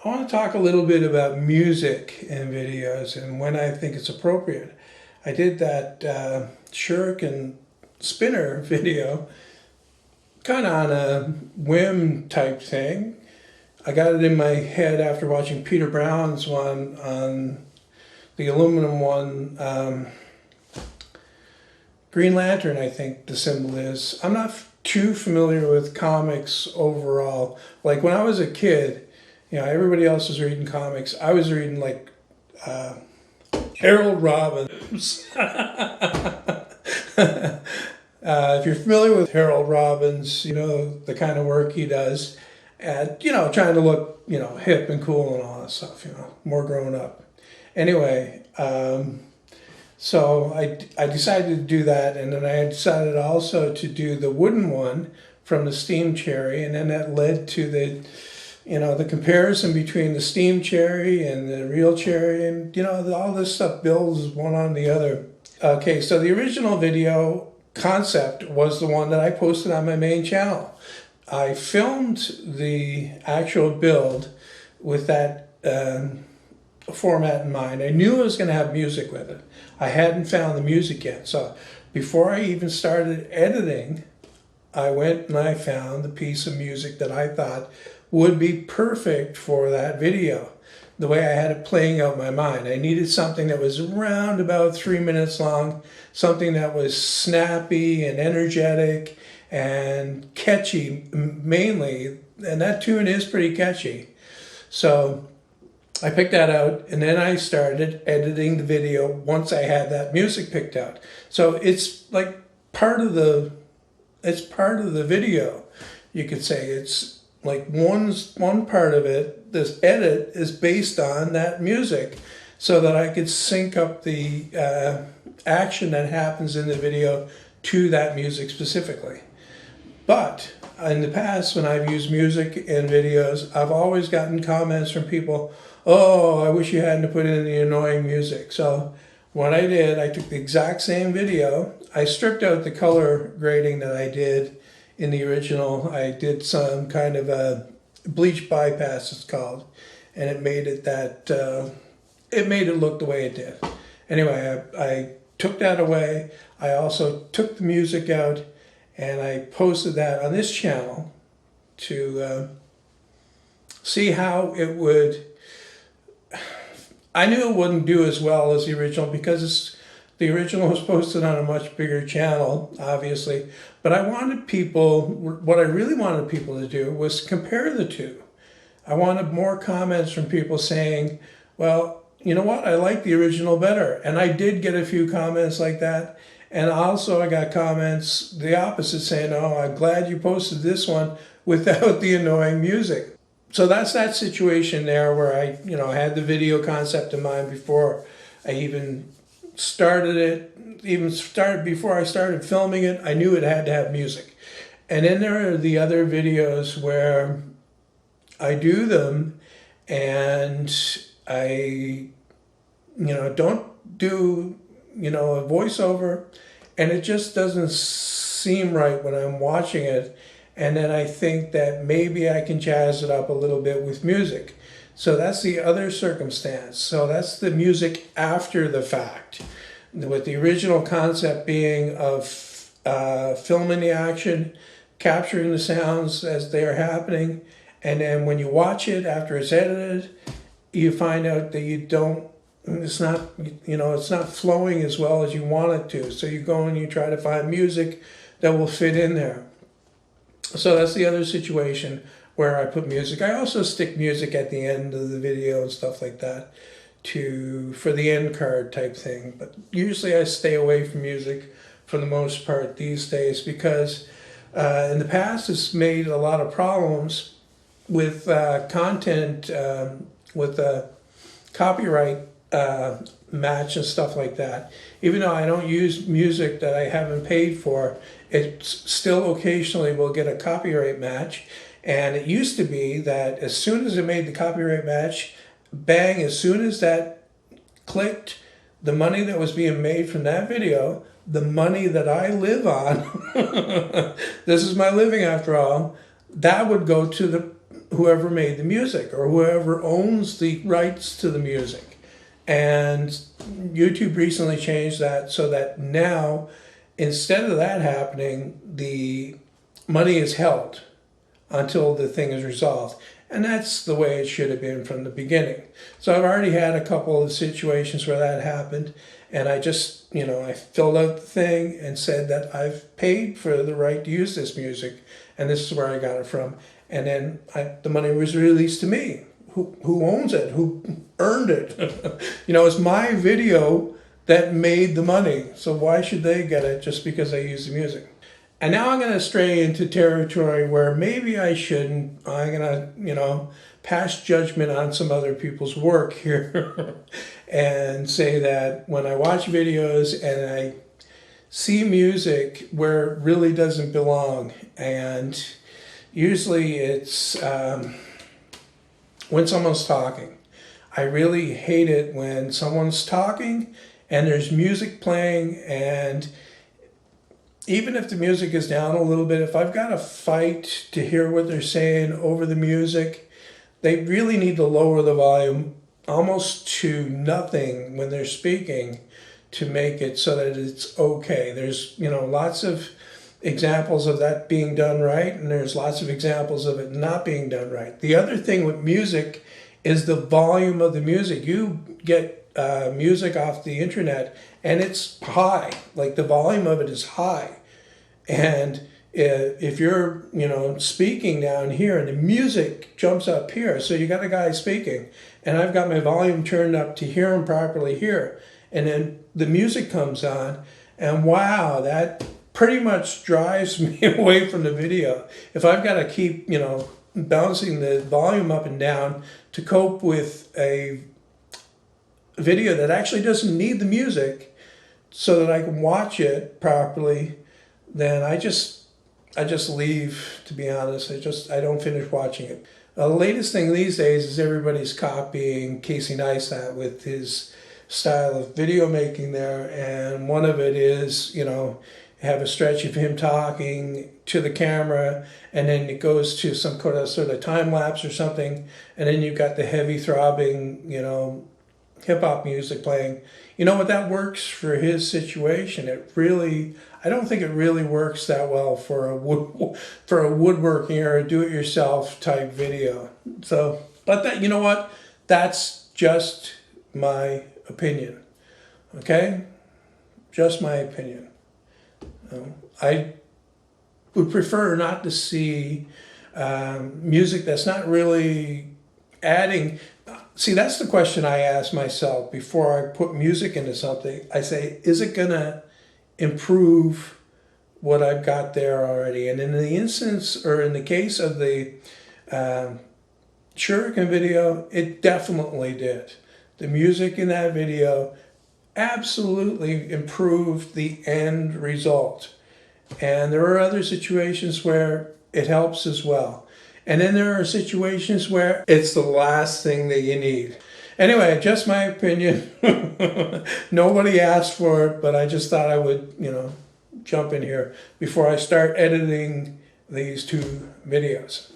I want to talk a little bit about music in videos and when I think it's appropriate. I did that shuriken spinner video kind of on a whim type thing. I got it in my head after watching Peter Brown's one on the aluminum one, Green Lantern, I think the symbol is. I'm not too familiar with comics overall. Like when I was a kid, you know, everybody else was reading comics. I was reading like Harold Robbins. If you're familiar with Harold Robbins, you know the kind of work he does at, you know, trying to look, you know, hip and cool and all that stuff, you know, more grown up. Anyway, so I decided to do that, and then I decided also to do the wooden one from the steam cherry, and then that led to the, you know, the comparison between the steam cherry and the real cherry, and, you know, all this stuff builds one on the other. Okay, so the original video concept was the one that I posted on my main channel. I filmed the actual build with that format in mind. I knew I was going to have music with it. I hadn't found the music yet. So before I even started editing, I went and I found the piece of music that I thought would be perfect for that video. The way I had it playing out in my mind. I needed something that was around about 3 minutes long, something that was snappy and energetic and catchy mainly, and that tune is pretty catchy. So I picked that out, and then I started editing the video once I had that music picked out. So it's like part of the video, you could say. It's like one part of it, this edit is based on that music, so that I could sync up the action that happens in the video to that music specifically. But in the past, when I've used music in videos, I've always gotten comments from people, oh, I wish you hadn't put in the annoying music. So what I did, I took the exact same video. I stripped out the color grading that I did in the original. I did some kind of a bleach bypass, it's called, and it made it that, it made it look the way it did. Anyway, I took that away. I also took the music out, and I posted that on this channel to see how it would. I knew it wouldn't do as well as the original because the original was posted on a much bigger channel, obviously. But I wanted people, what I really wanted people to do was compare the two. I wanted more comments from people saying, well, you know what, I like the original better. And I did get a few comments like that. And also I got comments the opposite saying, oh, I'm glad you posted this one without the annoying music. So that's that situation there where I, you know, had the video concept in mind before I even started it, before I started filming it. I knew it had to have music. And then there are the other videos where I do them and I, you know, don't do, you know, a voiceover, and it just doesn't seem right when I'm watching it. And then I think that maybe I can jazz it up a little bit with music. So that's the other circumstance. So that's the music after the fact, with the original concept being of filming the action, capturing the sounds as they are happening, and then when you watch it after it's edited, you find out that you don't, it's not, you know, it's not flowing as well as you want it to. So you go and you try to find music that will fit in there. So that's the other situation where I put music. I also stick music at the end of the video and stuff like that for the end card type thing. But usually I stay away from music for the most part these days because in the past it's made a lot of problems with content, with copyright match and stuff like that. Even though I don't use music that I haven't paid for, it still occasionally will get a copyright match. And it used to be that as soon as it made the copyright match, bang, as soon as that clicked, the money that was being made from that video, the money that I live on, this is my living after all, that would go to whoever made the music or whoever owns the rights to the music. And YouTube recently changed that so that now, instead of that happening, the money is held until the thing is resolved. And that's the way it should have been from the beginning. So I've already had a couple of situations where that happened. And I just, I filled out the thing and said that I've paid for the right to use this music. And this is where I got it from. And then the money was released to me. Who owns it? Who earned it? It's my video that made the money. So why should they get it just because I use the music? And now I'm going to stray into territory where maybe I shouldn't. I'm going to, pass judgment on some other people's work here and say that when I watch videos and I see music where it really doesn't belong, and usually it's when someone's talking. I really hate it when someone's talking and there's music playing, and even if the music is down a little bit, if I've got to fight to hear what they're saying over the music, they really need to lower the volume almost to nothing when they're speaking to make it so that it's okay. There's, lots of examples of that being done right, and there's lots of examples of it not being done right. The other thing with music is the volume of the music. You get music off the internet and it's high, like the volume of it is high. And if you're, speaking down here and the music jumps up here, so you got a guy speaking and I've got my volume turned up to hear him properly here, and then the music comes on, and wow, that pretty much drives me away from the video. If I've got to keep, bouncing the volume up and down to cope with a video that actually doesn't need the music so that I can watch it properly, then I just leave, to be honest. I don't finish watching it. The latest thing these days is everybody's copying Casey Neistat with his style of video making there, and one of it is, have a stretch of him talking to the camera, and then it goes to some sort of time lapse or something, and then you've got the heavy throbbing, hip hop music playing. But that works for his situation. I don't think it really works that well for a woodworking or a do-it-yourself type video. So, but that, that's just my opinion. Okay, just my opinion. I would prefer not to see music that's not really adding. See, that's the question I ask myself before I put music into something. I say, is it going to improve what I've got there already? And in the instance, or in the case of the Shuriken video, it definitely did. The music in that video absolutely improved the end result. And there are other situations where it helps as well. And then there are situations where it's the last thing that you need. Anyway, just my opinion. Nobody asked for it, but I just thought I would, jump in here before I start editing these two videos.